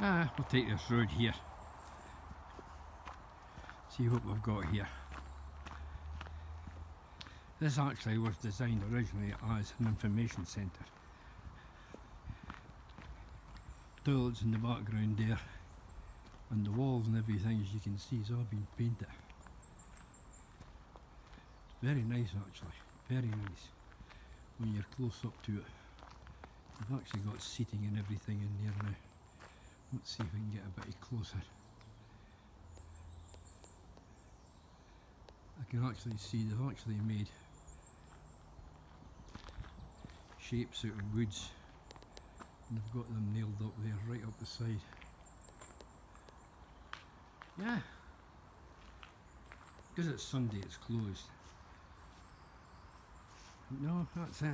We'll take this road here. See what we've got here. This actually was designed originally as an information centre. Toilets in the background there, and the walls and everything, as you can see, has all been painted. Very nice actually, very nice when you're close up to it. We've actually got seating and everything in there now. Let's see if we can get a bit closer. I can actually see they've actually made shapes out of woods, and they've got them nailed up there, right up the side. Yeah, because it's Sunday it's closed. No, that's it.